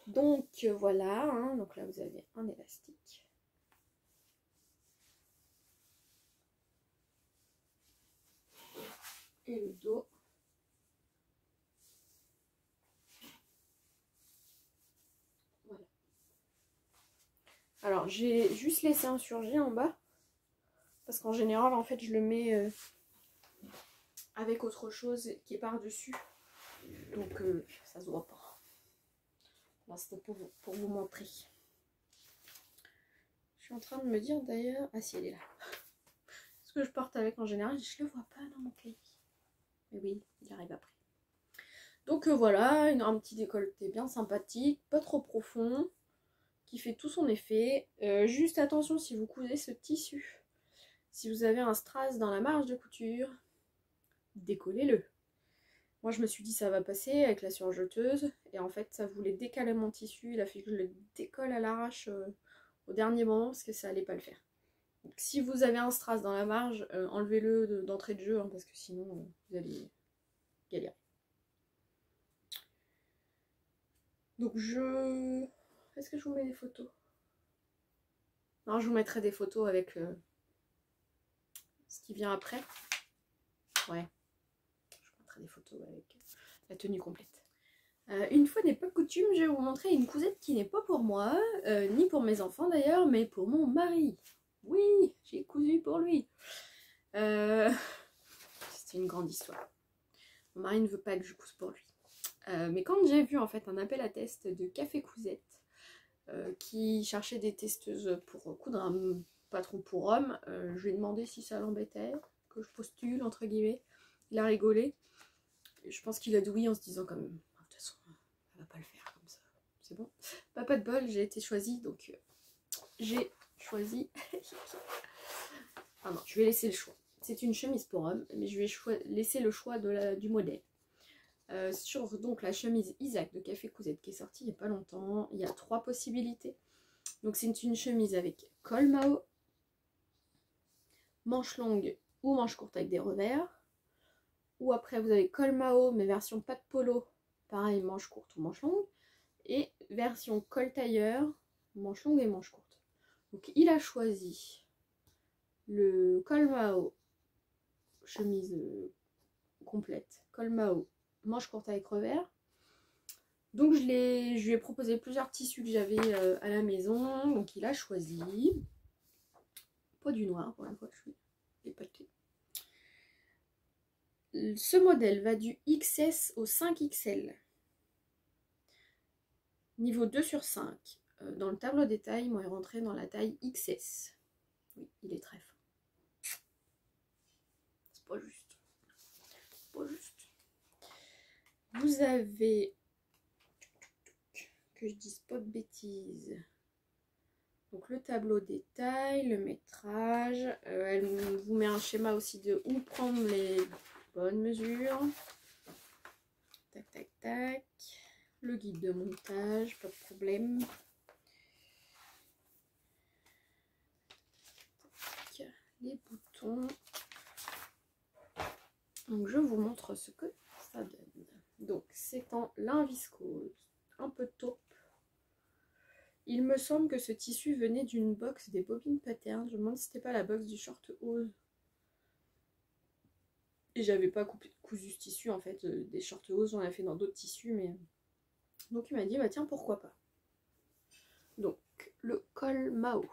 Donc voilà, hein, donc là vous avez un élastique. Et le dos. Voilà. Alors j'ai juste laissé un surjet en bas. Parce qu'en général en fait je le mets avec autre chose qui est par-dessus. Donc ça se voit pas. Là c'était pour vous montrer. Je suis en train de me dire d'ailleurs... Ah si, elle est là. Ce que je porte avec en général, je le vois pas dans mon cahier. Mais oui, il arrive après. Donc voilà, un petit décolleté bien sympathique, pas trop profond, qui fait tout son effet. Juste attention si vous cousez ce tissu. Si vous avez un strass dans la marge de couture, décollez-le. Moi je me suis dit ça va passer avec la surjeteuse. Et en fait ça voulait décaler mon tissu. Il a fait que je le décolle à l'arrache au dernier moment parce que ça allait pas le faire. Donc, si vous avez un strass dans la marge, enlevez-le d'entrée de jeu hein, parce que sinon vous allez galérer. Donc est-ce que je vous mets des photos? Non, je vous mettrai des photos avec ce qui vient après. Ouais, je vous mettrai des photos avec la tenue complète. Une fois n'est pas coutume, je vais vous montrer une cousette qui n'est pas pour moi, ni pour mes enfants d'ailleurs, mais pour mon mari. Oui, j'ai cousu pour lui. C'est une grande histoire. Mon mari ne veut pas que je couse pour lui. Mais quand j'ai vu en fait un appel à test de Café Cousette qui cherchait des testeuses pour coudre un patron pour homme, je lui ai demandé si ça l'embêtait, que je postule entre guillemets. Il a rigolé. Je pense qu'il a dit oui en se disant comme de toute façon elle va pas le faire comme ça. C'est bon. Pas de bol, j'ai été choisie donc j'ai choisi. Ah non, je vais laisser le choix. C'est une chemise pour homme, mais je vais laisser le choix du modèle. Sur donc la chemise Isaac de Café Cousette qui est sortie il n'y a pas longtemps, il y a 3 possibilités. Donc c'est une chemise avec col Mao, manche longue ou manche courte avec des revers. Ou après vous avez col Mao mais version pas de polo, pareil manche courte ou manche longue. Et version col tailleur, manche longue et manche courte. Donc il a choisi le col Mao, chemise complète, col Mao, manche courte avec revers. Donc je lui ai proposé plusieurs tissus que j'avais à la maison. Donc il a choisi. Pas du noir pour une fois, je suis épatée. Ce modèle va du XS au 5XL. Niveau 2 sur 5. Dans le tableau des tailles, moi il est rentré dans la taille XS. Oui, il est très fin. C'est pas juste. Pas juste. Vous avez... Que je dise pas de bêtises. Donc le tableau des tailles, le métrage. Elle vous met un schéma aussi de où prendre les bonnes mesures. Tac, tac, tac. Le guide de montage, pas de problème. Tac, les boutons. Donc je vous montre ce que ça donne. Donc c'est en lin viscose, un peu taupe. Il me semble que ce tissu venait d'une box des bobines pattern. Je me demande si c'était pas la box du short hose. Et j'avais pas cousu ce tissu en fait, des short hose, j'en ai fait dans d'autres tissus, mais... Donc il m'a dit, bah tiens, pourquoi pas. Donc, le col Mao.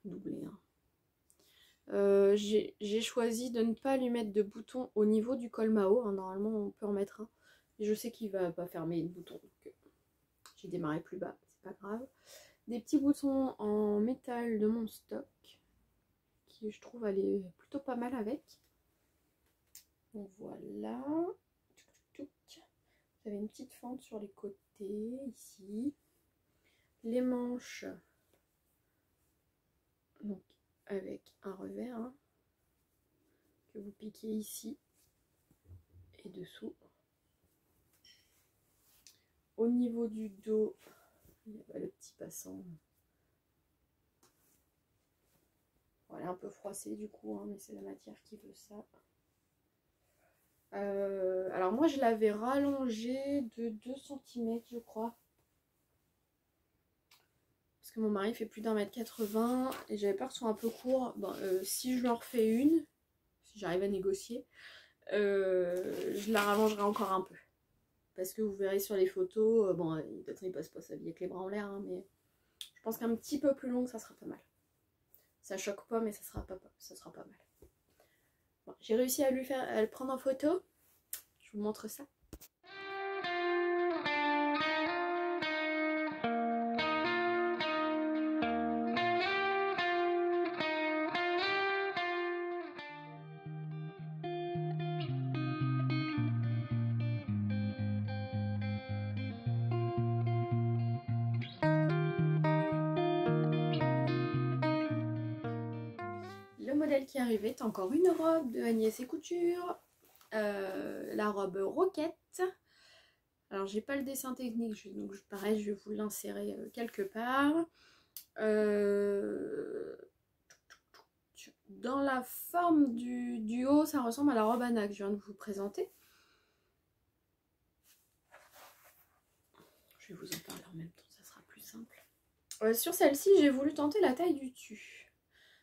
Doublé, hein. J'ai choisi de ne pas lui mettre de bouton au niveau du col Mao, hein. Normalement on peut en mettre un. Et je sais qu'il va pas fermer le bouton, donc j'ai démarré plus bas, c'est pas grave. Des petits boutons en métal de mon stock, qui je trouve aller plutôt pas mal avec. Donc voilà. Vous avez une petite fente sur les côtés, ici. Les manches, donc avec un revers, hein, que vous piquez ici et dessous. Au niveau du dos, il y a le petit passant. Voilà, un peu froissé du coup, hein, mais c'est la matière qui veut ça. Alors moi je l'avais rallongé de 2 cm je crois. Parce que mon mari fait plus d'1,80 m et j'avais peur que ce soit un peu court. Bon, si je lui en refais une, si j'arrive à négocier, je la rallongerai encore un peu. Parce que vous verrez sur les photos, bon, peut-être il passe pas sa vie avec les bras en l'air, hein, mais je pense qu'un petit peu plus long, ça sera pas mal. Ça choque pas, mais ça sera pas mal. Bon, j'ai réussi à le prendre en photo. Je vous montre ça. Le modèle qui arrivait est encore une robe de Agnès et Couture. La robe Roquette. Alors j'ai pas le dessin technique, donc pareil je vais vous l'insérer quelque part. Dans la forme du haut, ça ressemble à la robe Anna que je viens de vous présenter. Je vais vous en parler en même temps, ça sera plus simple. Sur celle-ci, j'ai voulu tenter la taille du dessus.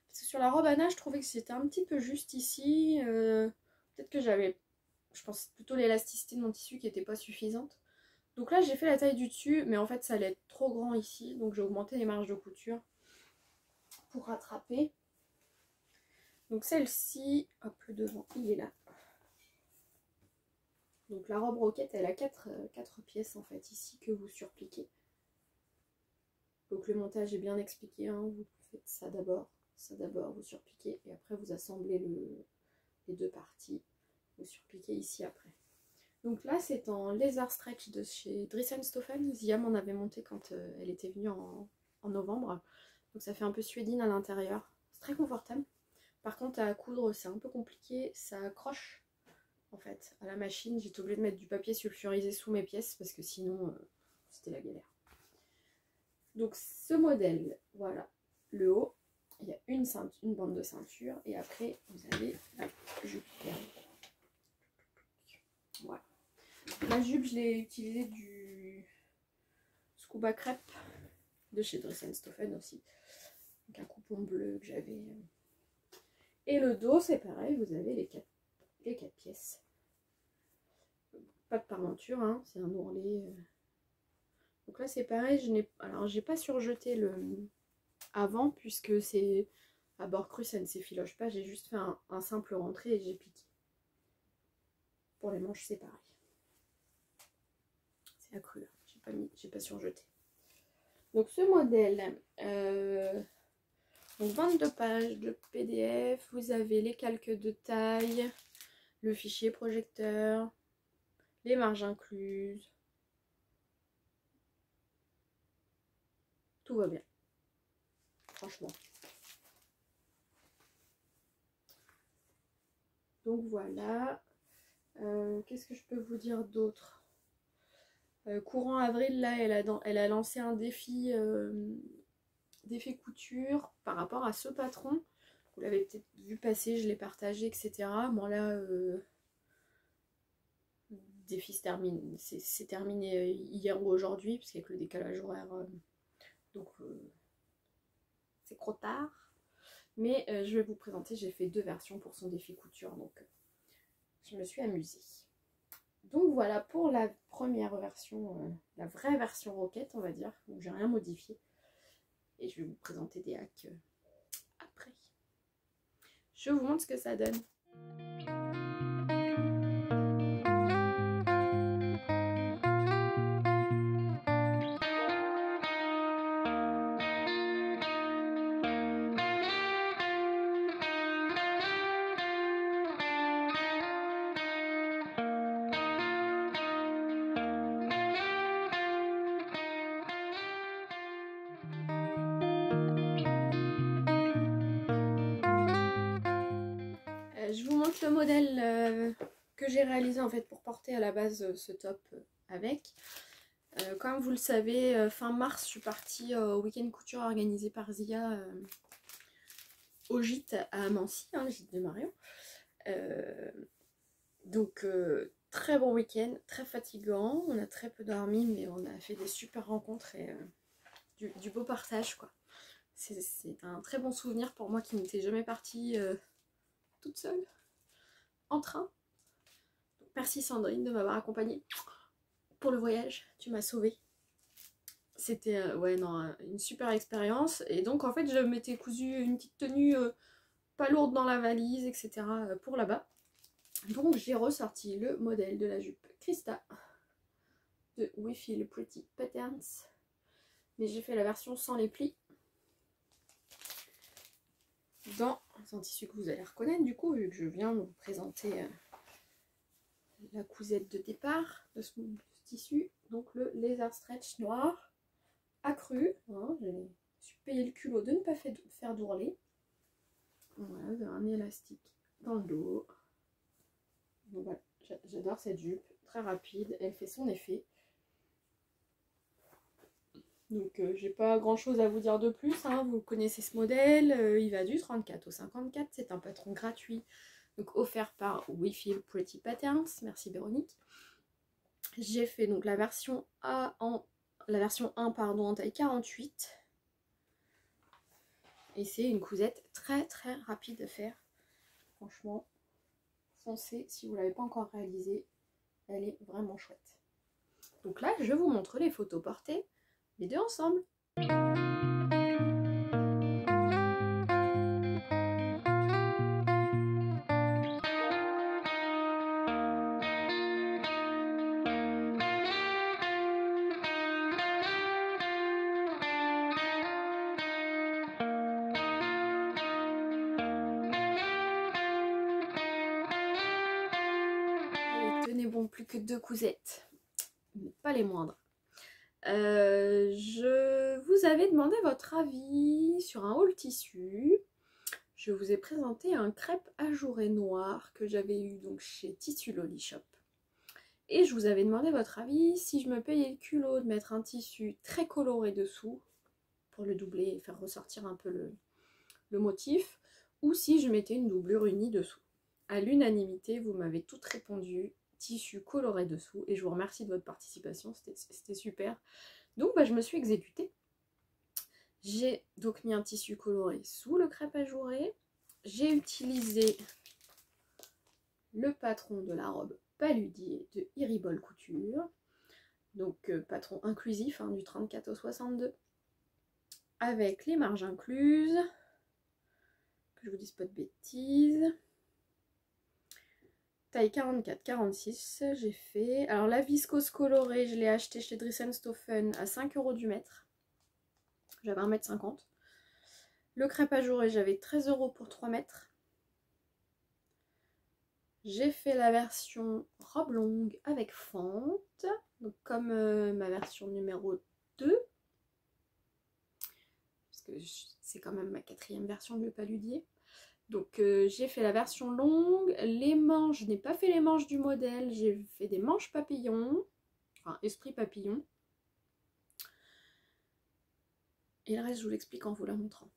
Parce que sur la robe Anna, je trouvais que c'était un petit peu juste ici. Peut-être que j'avais, je pense plutôt l'élasticité de mon tissu qui n'était pas suffisante. Donc là, j'ai fait la taille du dessus, mais en fait, ça allait être trop grand ici. Donc j'ai augmenté les marges de couture pour rattraper. Donc celle-ci, hop, le devant, il est là. Donc la robe Roquette, elle a 4 pièces en fait ici que vous surpliquez. Donc le montage est bien expliqué, hein. Vous faites ça d'abord, vous surpliquez et après vous assemblez les deux parties. Vous surpliquez ici après. Donc là c'est en lézard stretch de chez Dries & Stephan. Zia m'en avait monté quand elle était venue en novembre. Donc ça fait un peu suédine à l'intérieur. C'est très confortable. Par contre à coudre c'est un peu compliqué, ça accroche en fait à la machine. J'étais obligée de mettre du papier sulfurisé sous mes pièces parce que sinon c'était la galère. Donc ce modèle, voilà le haut, il y a une bande de ceinture et après vous avez la jupe. Voilà. La jupe je l'ai utilisée du Scuba Crêpe de chez Dries & Stephan aussi. Donc un coupon bleu que j'avais. Et le dos c'est pareil, vous avez les 4 pièces. Pas de parmenture, hein, c'est un ourlet. Donc là c'est pareil, alors j'ai pas surjeté le avant puisque c'est à bord cru, ça ne s'effiloche pas. J'ai juste fait un simple rentré et j'ai piqué. Pour les manches c'est pareil. C'est à cru, hein. J'ai pas surjeté. Donc ce modèle, donc 22 pages de PDF, vous avez les calques de taille, le fichier projecteur, les marges incluses. Tout va bien. Franchement. Donc voilà. Qu'est-ce que je peux vous dire d'autre? Courant avril, là, elle a lancé un défi couture par rapport à ce patron. Vous l'avez peut-être vu passer, je l'ai partagé, etc. Bon là, défi c'est terminé hier ou aujourd'hui, parce qu'avec le décalage horaire, donc c'est trop tard. Mais je vais vous présenter, j'ai fait 2 versions pour son défi couture, donc je me suis amusée. Donc voilà pour la première version, la vraie version Roquette, on va dire, où j'ai rien modifié. Et je vais vous présenter des hacks après. Je vous montre ce que ça donne. Je vous montre le modèle que j'ai réalisé en fait pour porter à la base ce top avec. Comme vous le savez, fin mars, je suis partie au week-end couture organisé par Zia au gîte à Amancy, hein, le gîte de Marion. Donc très bon week-end, très fatigant, on a très peu dormi, mais on a fait des super rencontres et du beau partage, quoi. C'est un très bon souvenir pour moi qui n'étais jamais partie toute seule en train. Donc, merci Sandrine de m'avoir accompagnée pour le voyage, tu m'as sauvée. C'était ouais, non, une super expérience. Et donc en fait je m'étais cousu une petite tenue pas lourde dans la valise, etc. pour là-bas. Donc j'ai ressorti le modèle de la jupe Christa de We Feel Pretty Patterns. Mais j'ai fait la version sans les plis. Dans un tissu que vous allez reconnaître du coup, vu que je viens de vous présenter la cousette de départ de ce tissu. Donc le lézard stretch noir accru. Hein, je me suis payé le culot de ne pas faire d'ourlet. Voilà, un élastique dans le dos. Donc voilà, j'adore cette jupe, très rapide, elle fait son effet. Donc j'ai pas grand chose à vous dire de plus, hein. Vous connaissez ce modèle, il va du 34 au 54, c'est un patron gratuit, donc offert par We Feel Pretty Patterns, merci Véronique. J'ai fait donc la version 1 en taille 48, et c'est une cousette très très rapide à faire, franchement, foncez si vous l'avez pas encore réalisée, elle est vraiment chouette. Donc là je vous montre les photos portées, les deux ensemble. Allez, tenez bon, plus que 2 cousettes, mais pas les moindres. Je vous avais demandé votre avis sur un haul tissu. Je vous ai présenté un crêpe ajouré noir que j'avais eu donc chez Tissu Loli Shop. Et je vous avais demandé votre avis si je me payais le culot de mettre un tissu très coloré dessous pour le doubler et faire ressortir un peu le motif, ou si je mettais une doublure unie dessous. À l'unanimité, vous m'avez toutes répondu tissu coloré dessous et je vous remercie de votre participation, c'était super. Donc bah, je me suis exécutée. J'ai donc mis un tissu coloré sous le crêpe ajouré. J'ai utilisé le patron de la robe Paludier de Iribol Couture. Donc patron inclusif, hein, du 34 au 62. Avec les marges incluses. Que je vous dise pas de bêtises. Taille 44-46, j'ai fait. Alors la viscose colorée, je l'ai acheté chez Dressenstoffen à 5 € du mètre. J'avais 1,50 m. Le crêpe ajouré, j'avais 13 € pour 3 mètres. J'ai fait la version robe longue avec fente, donc comme ma version numéro 2. Parce que c'est quand même ma 4e version de Paludier. Donc j'ai fait la version longue, les manches, je n'ai pas fait les manches du modèle, j'ai fait des manches papillons, enfin esprit papillon. Et le reste je vous l'explique en vous la montrant.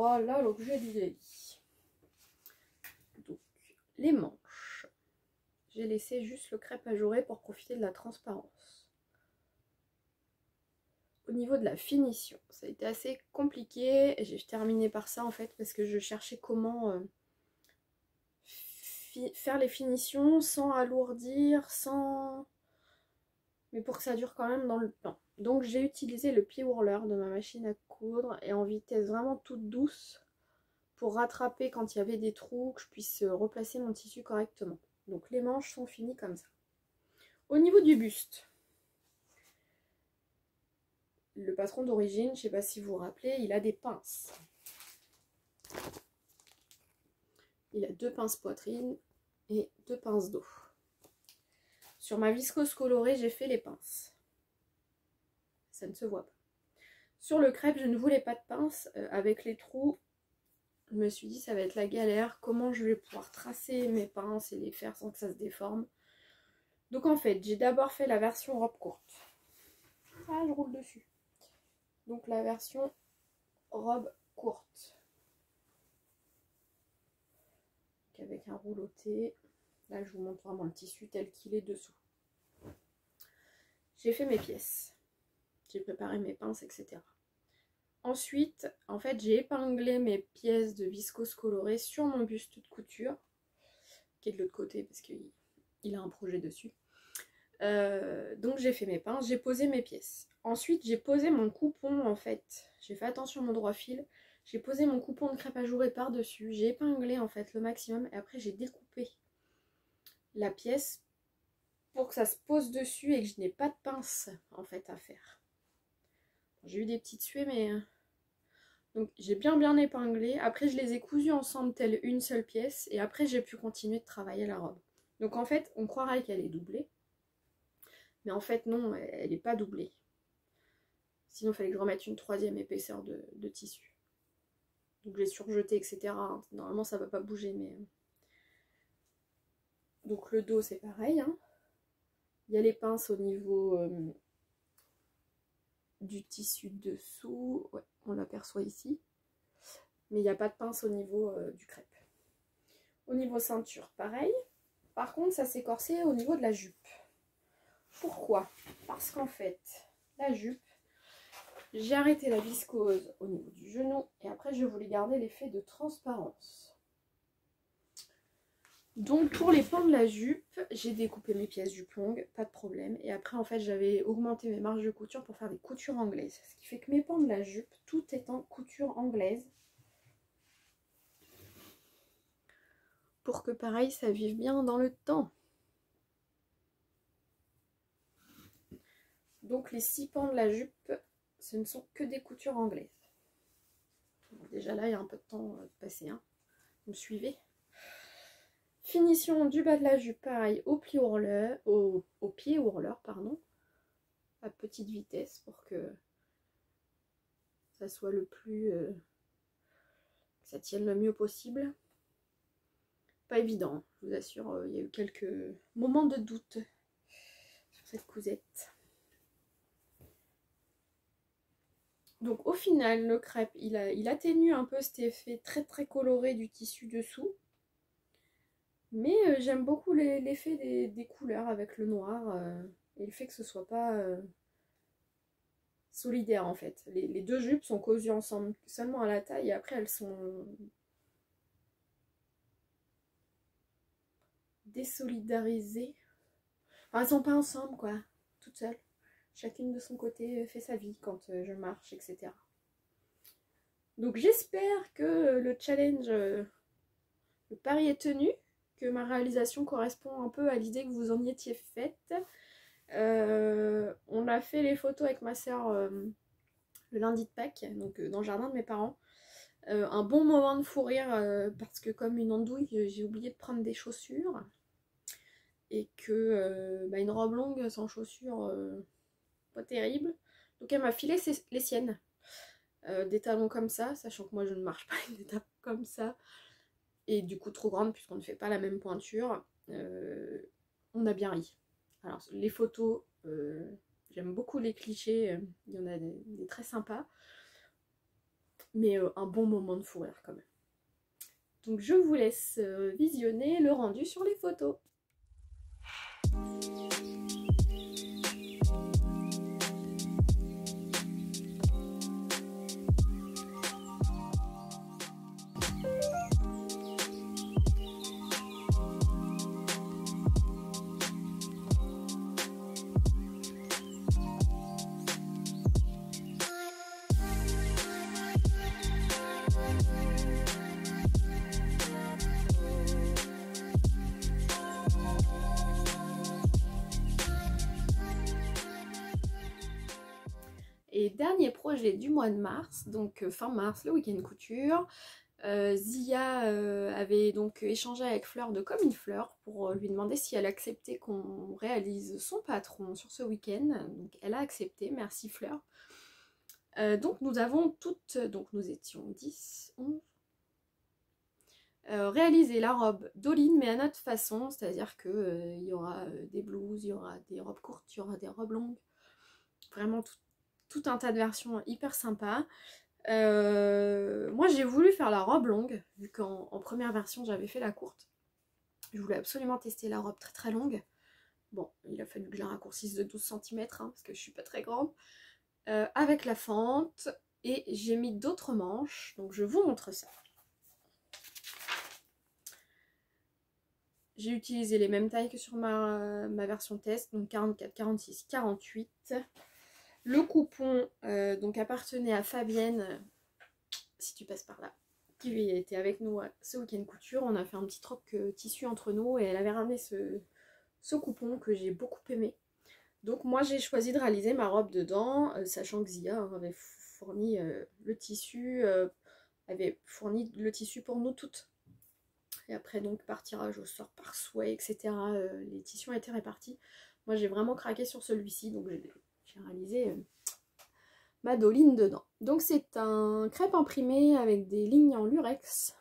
Voilà l'objet du daily. Donc, les manches. J'ai laissé juste le crêpe ajouré pour profiter de la transparence. Au niveau de la finition, ça a été assez compliqué. J'ai terminé par ça en fait parce que je cherchais comment faire les finitions sans alourdir, sans... mais pour que ça dure quand même dans le temps. Donc j'ai utilisé le pli ourleur de ma machine à coudre et en vitesse vraiment toute douce pour rattraper quand il y avait des trous, que je puisse replacer mon tissu correctement. Donc les manches sont finies comme ça. Au niveau du buste, le patron d'origine, je ne sais pas si vous vous rappelez, il a des pinces. Il a 2 pinces poitrine et 2 pinces dos. Sur ma viscose colorée, j'ai fait les pinces. Ça ne se voit pas. Sur le crêpe, je ne voulais pas de pinces. Avec les trous, je me suis dit ça va être la galère. Comment je vais pouvoir tracer mes pinces et les faire sans que ça se déforme. Donc en fait, j'ai d'abord fait la version robe courte. Ah, je roule dessus. Donc la version robe courte. Donc avec un rouleauté. Là, je vous montre vraiment le tissu tel qu'il est dessous. J'ai fait mes pièces. J'ai préparé mes pinces, etc. Ensuite, en fait, j'ai épinglé mes pièces de viscose colorée sur mon buste de couture, qui est de l'autre côté parce qu'il a un projet dessus. Donc j'ai fait mes pinces, j'ai posé mes pièces. Ensuite, j'ai posé mon coupon, en fait. J'ai fait attention à mon droit fil. J'ai posé mon coupon de crêpe ajourée par-dessus. J'ai épinglé, en fait, le maximum. Et après, j'ai découpé la pièce pour que ça se pose dessus et que je n'ai pas de pince, en fait, à faire. J'ai eu des petites suées, mais... Donc j'ai bien épinglé. Après, je les ai cousues ensemble, telle une seule pièce. Et après, j'ai pu continuer de travailler la robe. Donc en fait, on croirait qu'elle est doublée. Mais en fait, non, elle n'est pas doublée. Sinon, il fallait que je remette une 3e épaisseur de tissu. Donc j'ai surjeté, etc. Normalement, ça ne va pas bouger, mais... Donc le dos, c'est pareil. Hein. Il y a les pinces au niveau du tissu dessous. Ouais, on l'aperçoit ici. Mais il n'y a pas de pince au niveau du crêpe. Au niveau ceinture, pareil. Par contre, ça s'est corsé au niveau de la jupe. Pourquoi? Parce qu'en fait, la jupe, j'ai arrêté la viscose au niveau du genou et après je voulais garder l'effet de transparence. Donc pour les pans de la jupe, j'ai découpé mes pièces jupe longue, pas de problème. Et après en fait j'avais augmenté mes marges de couture pour faire des coutures anglaises. Ce qui fait que mes pans de la jupe, tout est en couture anglaise. Pour que pareil ça vive bien dans le temps. Donc les 6 pans de la jupe, ce ne sont que des coutures anglaises. Bon, déjà là, il y a un peu de temps passé. Hein. Vous me suivez? Finition du bas de la jupe, pareil, au pied ourleur, pardon, à petite vitesse pour que ça soit le plus... que ça tienne le mieux possible. Pas évident, je vous assure, il y a eu quelques moments de doute sur cette cousette. Donc au final, le crêpe, il atténue un peu cet effet très coloré du tissu dessous. Mais j'aime beaucoup l'effet des couleurs avec le noir et le fait que ce soit pas solidaire en fait. Les 2 jupes sont cousues ensemble seulement à la taille et après elles sont désolidarisées. Enfin, elles sont pas ensemble quoi, toutes seules. Chacune de son côté fait sa vie quand je marche, etc. Donc j'espère que le challenge, le pari est tenu, que ma réalisation correspond un peu à l'idée que vous en y étiez faite. On a fait les photos avec ma soeur le lundi de Pâques, donc dans le jardin de mes parents. Un bon moment de fou rire parce que comme une andouille, j'ai oublié de prendre des chaussures. Et que une robe longue sans chaussures, pas terrible. Donc elle m'a filé les siennes. Des talons comme ça, sachant que moi je ne marche pas avec des talons comme ça. Et du coup trop grandes puisqu'on ne fait pas la même pointure. On a bien ri. Alors les photos, j'aime beaucoup les clichés, il y en a des très sympas. mais un bon moment de fou rire quand même. Donc je vous laisse visionner le rendu sur les photos. Et dernier projet du mois de mars, donc fin mars, le week-end couture. Zia avait donc échangé avec Fleur de Comme une Fleur pour lui demander si elle acceptait qu'on réalise son patron sur ce week-end. Donc elle a accepté, merci Fleur. Donc nous avons toutes, donc nous étions 10, 11, réalisé la robe d'Oline mais à notre façon, c'est-à-dire que il y aura des blouses, il y aura des robes courtes, il y aura des robes longues, vraiment tout un tas de versions hyper sympas. Moi j'ai voulu faire la robe longue, vu qu'en première version j'avais fait la courte. Je voulais absolument tester la robe très très longue. Bon, il a fallu que je la raccourcisse de 12 cm, hein, parce que je suis pas très grande. Avec la fente, et j'ai mis d'autres manches, donc je vous montre ça. J'ai utilisé les mêmes tailles que sur ma version test, donc 44, 46, 48. Le coupon donc appartenait à Fabienne, si tu passes par là, qui était avec nous ce week-end couture. On a fait un petit troc tissu entre nous et elle avait ramené ce coupon que j'ai beaucoup aimé. Donc moi j'ai choisi de réaliser ma robe dedans, sachant que Zia avait fourni le tissu, pour nous toutes. Et après donc par tirage au sort, par souhait, etc. Les tissus ont été répartis. Moi j'ai vraiment craqué sur celui-ci, donc j'ai réalisé ma doline dedans. Donc c'est un crêpe imprimé avec des lignes en lurex.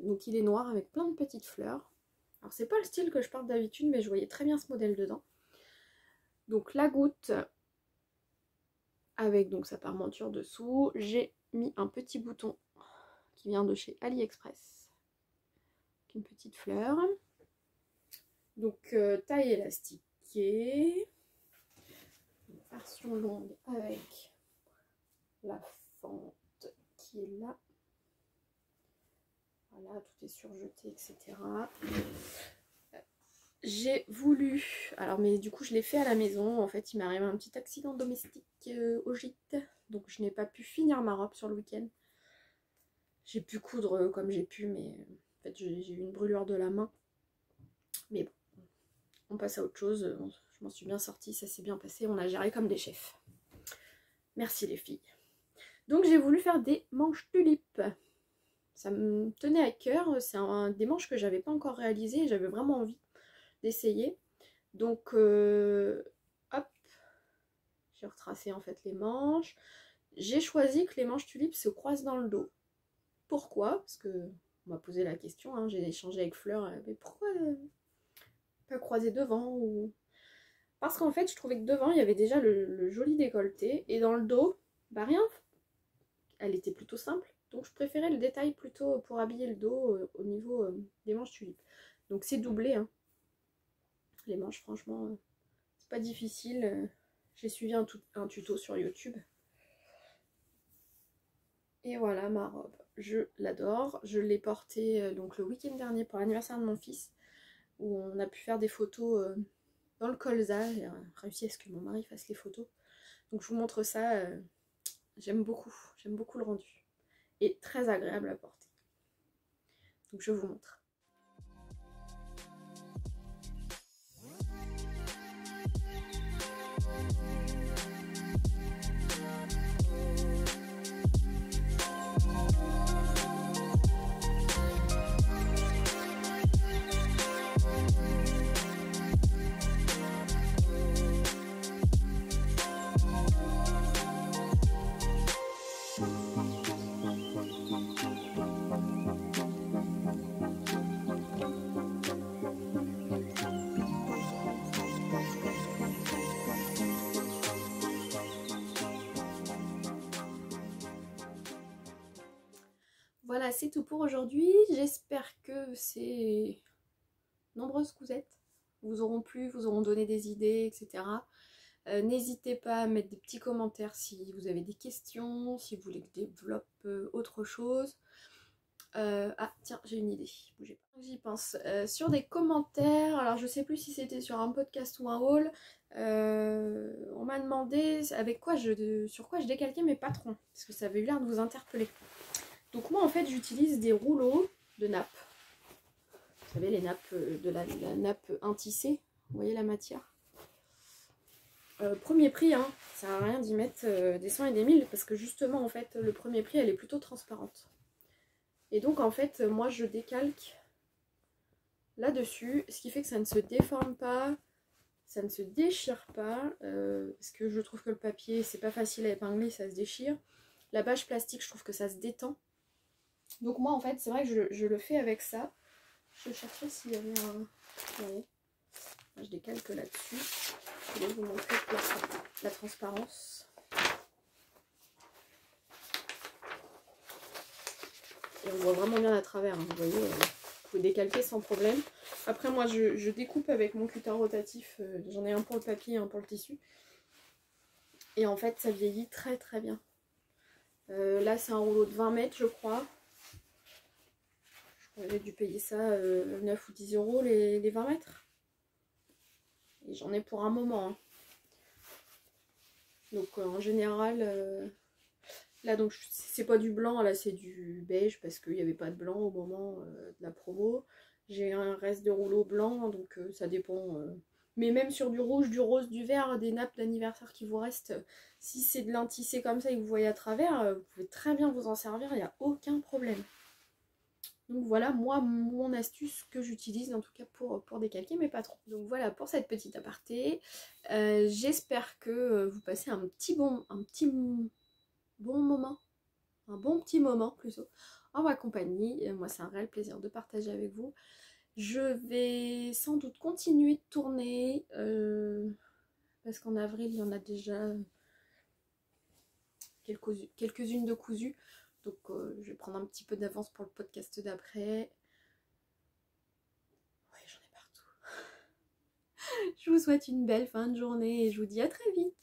Donc il est noir avec plein de petites fleurs. Alors c'est pas le style que je porte d'habitude, mais je voyais très bien ce modèle dedans. Donc la goutte avec donc sa parmenture dessous. J'ai mis un petit bouton qui vient de chez AliExpress. Une petite fleur. Donc taille élastiquée. Une version longue avec la fente qui est là. Voilà, tout est surjeté, etc. J'ai voulu, alors mais du coup je l'ai fait à la maison, en fait il m'est arrivé un petit accident domestique au gîte, donc je n'ai pas pu finir ma robe sur le week-end. J'ai pu coudre comme j'ai pu, mais en fait j'ai eu une brûlure de la main. Mais bon, on passe à autre chose, je m'en suis bien sortie, ça s'est bien passé, on a géré comme des chefs. Merci les filles. Donc j'ai voulu faire des manches tulipes. Ça me tenait à cœur, c'est des manches que j'avais pas encore réalisées et j'avais vraiment envie d'essayer. Donc hop, j'ai retracé en fait les manches. J'ai choisi que les manches tulipes se croisent dans le dos. Pourquoi? Parce que on m'a posé la question, hein, j'ai échangé avec Fleur, mais pourquoi pas croiser devant ou... Parce qu'en fait je trouvais que devant il y avait déjà le joli décolleté et dans le dos, bah rien, elle était plutôt simple. Donc je préférais le détail plutôt pour habiller le dos au niveau des manches tulipes. Donc c'est doublé, hein. Les manches, franchement, c'est pas difficile. J'ai suivi un tuto sur YouTube. Et voilà ma robe. Je l'adore. Je l'ai portée donc le week-end dernier pour l'anniversaire de mon fils, où on a pu faire des photos dans le colza. J'ai réussi à ce que mon mari fasse les photos. Donc je vous montre ça. J'aime beaucoup le rendu. Et très agréable à porter. Donc je vous montre. voilà, c'est tout pour aujourd'hui. J'espère que ces nombreuses cousettes vous auront plu, vous auront donné des idées, etc. N'hésitez pas à mettre des petits commentaires si vous avez des questions, si vous voulez que je développe autre chose. Ah tiens, j'ai une idée, bougez pas. J'y pense. Sur des commentaires, alors je sais plus si c'était sur un podcast ou un haul, on m'a demandé sur quoi je décalquais mes patrons, parce que ça avait eu l'air de vous interpeller. Donc moi en fait j'utilise des rouleaux de nappe. Vous savez les nappes de la nappe intissée, vous voyez la matière. Premier prix, hein, ça sert à rien d'y mettre des 100 et des 1000 parce que justement en fait le premier prix elle est plutôt transparente. Et donc en fait moi je décalque là-dessus, ce qui fait que ça ne se déforme pas, ça ne se déchire pas, parce que je trouve que le papier c'est pas facile à épingler, ça se déchire. La bâche plastique je trouve que ça se détend. Donc moi en fait c'est vrai que je le fais avec ça. Je cherchais s'il y avait un... Ouais. Je décalque là-dessus. Je vais vous montrer la transparence. Et on voit vraiment bien à travers, hein, vous voyez, vous pouvez décalquer sans problème. Après moi je découpe avec mon cutter rotatif, j'en ai un pour le papier et un pour le tissu. Et en fait ça vieillit très très bien. Là c'est un rouleau de 20 mètres je crois. J'avais dû payer ça 9 ou 10 € les 20 mètres. Et j'en ai pour un moment. Hein. Donc en général, là donc c'est pas du blanc, là c'est du beige parce qu'il n'y avait pas de blanc au moment de la promo. J'ai un reste de rouleau blanc, donc ça dépend. Mais même sur du rouge, du rose, du vert, des nappes d'anniversaire qui vous restent, si c'est de l'intissé comme ça et que vous voyez à travers, vous pouvez très bien vous en servir, il n'y a aucun problème. Donc voilà, moi, mon astuce que j'utilise, en tout cas pour décalquer mes patrons. Donc voilà pour cette petite aparté. J'espère que vous passez un bon moment, un bon petit moment plutôt, en ma compagnie. Et moi, c'est un réel plaisir de partager avec vous. Je vais sans doute continuer de tourner, parce qu'en avril, il y en a déjà quelques-unes de cousues. Donc je vais prendre un petit peu d'avance pour le podcast d'après. Ouais, j'en ai partout. Je vous souhaite une belle fin de journée et je vous dis à très vite.